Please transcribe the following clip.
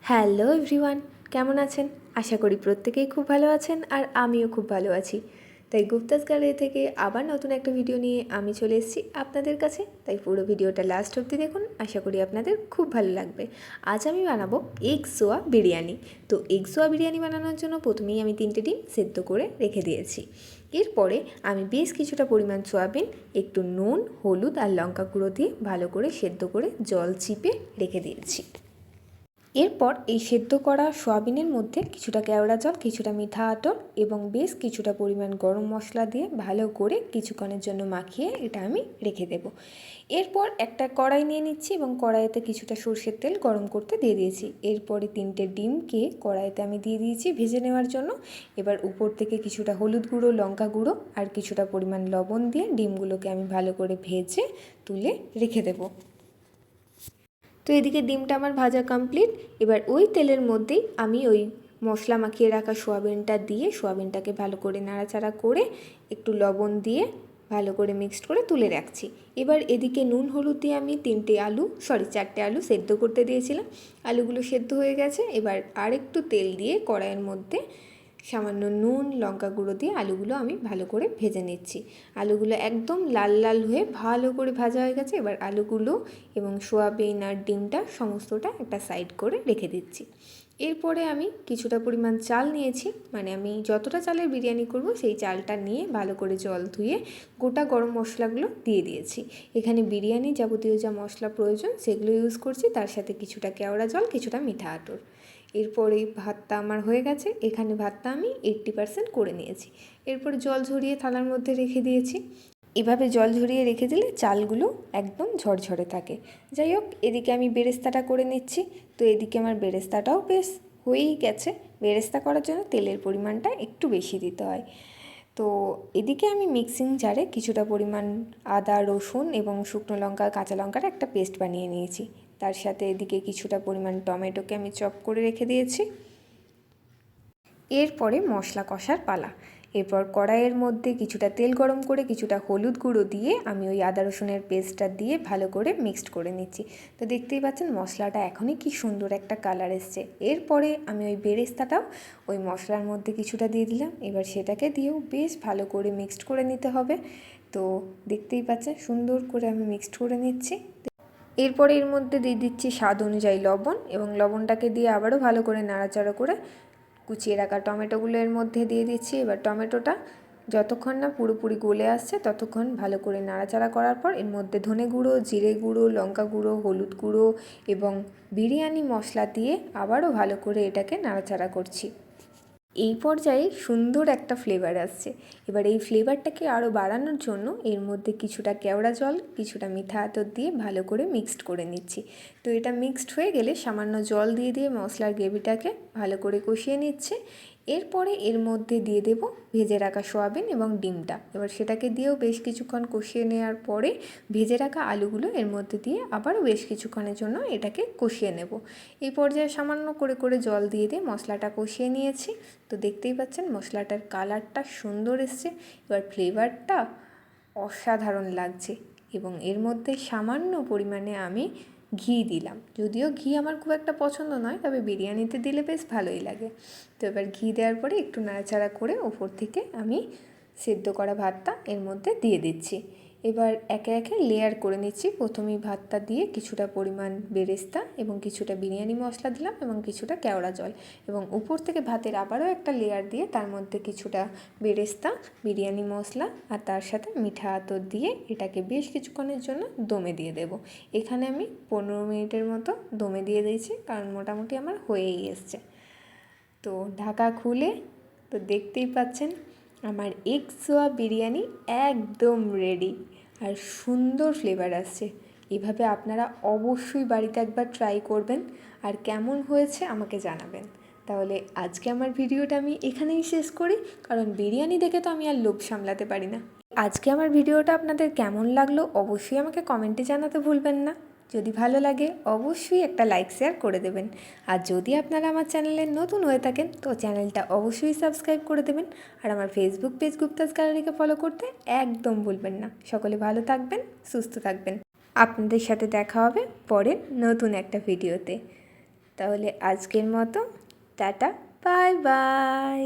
Hello everyone, কেমন আছেন? আশা করি প্রত্যেকেই খুব ভালো আছেন আর আমিও খুব ভালো আছি। তাই গুপ্তাস গ্যালারি থেকে আবার নতুন একটা ভিডিও নিয়ে আমি চলে এসেছি আপনাদের কাছে। তাই পুরো ভিডিওটা লাস্ট অবধি দেখুন, আশা করি আপনাদের খুব ভালো লাগবে। আজ আমি বানাবো এগ সোয়া বিরিয়ানি। তো এগ সোয়া বিরিয়ানি বানানোর জন্য প্রথমেই আমি 3টে ডিম সেদ্ধ করে রেখে দিয়েছি। এরপরে আমি বেশ কিছুটা পরিমাণ সয়াবিন, একটু নুন, হলুদ আর লঙ্কা গুঁড়ো দিয়ে ভালো করে সেদ্ধ করে জল চিপে রেখে দিয়েছি। এরপর এই সেদ্ধ করা সয়াবিনের মধ্যে কিছুটা কেওড়া জল, কিছুটা মিঠা আতর এবং বেশ কিছুটা পরিমাণ গরম মশলা দিয়ে ভালো করে কিছুক্ষণের জন্য মাখিয়ে এটা আমি রেখে দেব। এরপর একটা কড়াই নিয়ে নিচ্ছি এবং কড়াইতে কিছুটা সরষের তেল গরম করতে দিয়ে দিয়েছি। এরপরে 3টে ডিমকে কড়াইতে আমি দিয়ে দিয়েছি ভেজে নেওয়ার জন্য। এবার উপর থেকে কিছুটা হলুদ গুঁড়ো, লঙ্কা গুঁড়ো আর কিছুটা পরিমাণ লবণ দিয়ে ডিমগুলোকে আমি ভালো করে ভেজে তুলে রেখে দেবো। তো এদিকে ডিমটা আমার ভাজা কমপ্লিট। এবার ওই তেলের মধ্যেই আমি ওই মশলা মাখিয়ে রাখা সোয়াবিনটা দিয়ে সোয়াবিনটাকে ভালো করে নাড়াচাড়া করে একটু লবণ দিয়ে ভালো করে মিক্সড করে তুলে রাখছি। এবার এদিকে নুন হলুদ দিয়ে আমি 4টে আলু সেদ্ধ করতে দিয়েছিলাম। আলুগুলো সেদ্ধ হয়ে গেছে। এবার আরেকটু তেল দিয়ে কড়াইয়ের মধ্যে সামান্য নুন, লঙ্কা গুঁড়ো দিয়ে আলুগুলো আমি ভালো করে ভেজে নিচ্ছি। আলুগুলো একদম লাল লাল হয়ে ভালো করে ভাজা হয়ে গেছে। এবার আলুগুলো এবং সোয়াবিন আর ডিমটা সমস্তটা একটা সাইড করে রেখে দিচ্ছি। এরপরে আমি কিছুটা পরিমাণ চাল নিয়েছি, মানে আমি যতটা চালের বিরিয়ানি করব সেই চালটা নিয়ে ভালো করে জল ধুয়ে গোটা গরম মশলাগুলো দিয়ে দিয়েছি। এখানে বিরিয়ানি যাবতীয় যা মশলা প্রয়োজন সেগুলো ইউজ করছি, তার সাথে কিছুটা কেওড়া জল, কিছুটা মিঠা আতর। এরপরে ভাতটা আমার হয়ে গেছে। এখানে ভাতটা আমি 80% করে নিয়েছি। এরপরে জল ঝরিয়ে থালার মধ্যে রেখে দিয়েছি। এভাবে জল ঝরিয়ে রেখে দিলে চালগুলো একদম ঝরঝরে থাকে। যাই হোক, এদিকে আমি বেরেস্তাটা করে নিচ্ছি। তো এদিকে আমার বেরেস্তাটাও বেশ হয়েই গেছে। বেরেস্তা করার জন্য তেলের পরিমাণটা একটু বেশি দিতে হয়। তো এদিকে আমি মিক্সিং জারে কিছুটা পরিমাণ আদা, রসুন এবং শুকনো লঙ্কা, কাঁচা লঙ্কার একটা পেস্ট বানিয়ে নিয়েছি। তার সাথে এদিকে কিছুটা পরিমাণ টমেটোকে আমি চপ করে রেখে দিয়েছি। এরপরে মশলা কষার পালা। এরপর কড়াইয়ের মধ্যে কিছুটা তেল গরম করে কিছুটা হলুদ গুঁড়ো দিয়ে আমি ওই আদা রসুনের পেস্টটা দিয়ে ভালো করে মিক্সড করে নিচ্ছি। তো দেখতেই পাচ্ছেন মশলাটা এখনই কি সুন্দর একটা কালার এসছে। এরপরে আমি ওই বেরেস্তাটাও ওই মশলার মধ্যে কিছুটা দিয়ে দিলাম। এবার সেটাকে দিয়েও বেশ ভালো করে মিক্সড করে নিতে হবে। তো দেখতেই পাচ্ছেন সুন্দর করে আমি মিক্সড করে নিচ্ছি। এরপরে এর মধ্যে দিয়ে দিচ্ছি স্বাদ অনুযায়ী লবণ এবং লবণটাকে দিয়ে আবারও ভালো করে নাড়াচাড়া করে কুচিয়ে রাখা টমেটোগুলো এর মধ্যে দিয়ে দিচ্ছি। এবার টমেটোটা যতক্ষণ না পুরোপুরি গলে আসছে ততক্ষণ ভালো করে নাড়াচাড়া করার পর এর মধ্যে ধনে গুঁড়ো, জিরে গুঁড়ো, লঙ্কা গুঁড়ো, হলুদ গুঁড়ো এবং বিরিয়ানি মশলা দিয়ে আবারও ভালো করে এটাকে নাড়াচাড়া করছি। এই পর্যায়ে সুন্দর একটা ফ্লেভার আসছে। এবার এই ফ্লেভারটাকে আরও বাড়ানোর জন্য এর মধ্যে কিছুটা কেওড়া জল, কিছুটা মিঠা আতর দিয়ে ভালো করে মিক্সড করে নিচ্ছি। তো এটা মিক্সড হয়ে গেলে সামান্য জল দিয়ে দিয়ে মশলার গ্রেভিটাকে ভালো করে কষিয়ে নিচ্ছে। এরপরে এর মধ্যে দিয়ে দেব ভেজে রাখা সয়াবিন এবং ডিমটা। এবার সেটাকে দিয়েও বেশ কিছুক্ষণ কষিয়ে নেওয়ার পরে ভেজে রাখা আলুগুলো এর মধ্যে দিয়ে আবারও বেশ কিছুক্ষণের জন্য এটাকে কষিয়ে নেব। এই পর্যায়ে সামান্য করে করে জল দিয়ে দিয়ে মশলাটা কষিয়ে নিয়েছি। তো দেখতেই পাচ্ছেন মশলাটার কালারটা সুন্দর এসছে। এবার ফ্লেভারটা অসাধারণ লাগছে এবং এর মধ্যে সামান্য পরিমাণে আমি ঘি দিলাম। যদিও ঘি আমার খুব একটা পছন্দ নয়, তবে বিরিয়ানিতে দিলে বেশ ভালোই লাগে। তো এবার ঘি দেওয়ার পরে একটু নাড়াচাড়া করে ওপর থেকে আমি সেদ্ধ করা ভাতটা এর মধ্যে দিয়ে দিচ্ছি। এবার একে একে লেয়ার করে নিচ্ছি। প্রথমেই ভাতটা দিয়ে কিছুটা পরিমাণ বেরেস্তা এবং কিছুটা বিরিয়ানি মশলা দিলাম এবং কিছুটা কেওড়া জল এবং উপর থেকে ভাতের আবারও একটা লেয়ার দিয়ে তার মধ্যে কিছুটা বেরেস্তা, বিরিয়ানি মশলা আর তার সাথে মিঠা আতর দিয়ে এটাকে বেশ কিছুক্ষণের জন্য দমে দিয়ে দেব। এখানে আমি 15 মিনিটের মতো দমে দিয়ে দিয়েছি, কারণ মোটামুটি আমার হয়েই এসছে। তো ঢাকা খুলে তো দেখতেই পাচ্ছেন আমার এগ সোয়া বিরিয়ানি একদম রেডি আর সুন্দর ফ্লেভার আসছে। এভাবে আপনারা অবশ্যই বাড়িতে একবার ট্রাই করবেন আর কেমন হয়েছে আমাকে জানাবেন। তাহলে আজকে আমার ভিডিওটা আমি এখানেই শেষ করি, কারণ বিরিয়ানি দেখে তো আমি আর লোভ সামলাতে পারি না। আজকে আমার ভিডিওটা আপনাদের কেমন লাগলো অবশ্যই আমাকে কমেন্টে জানাতে ভুলবেন না। যদি ভালো লাগে অবশ্যই একটা লাইক শেয়ার করে দেবেন। আর যদি আপনারা আমার চ্যানেলে নতুন হয়ে থাকেন তো চ্যানেলটা অবশ্যই সাবস্ক্রাইব করে দেবেন। আর আমার ফেসবুক পেজ গুপ্তাস গ্যালারিকে ফলো করতে একদম ভুলবেন না। সকলে ভালো থাকবেন, সুস্থ থাকবেন। আপনাদের সাথে দেখা হবে পরের নতুন একটা ভিডিওতে। তাহলে আজকের মতো টাটা, বাই বাই।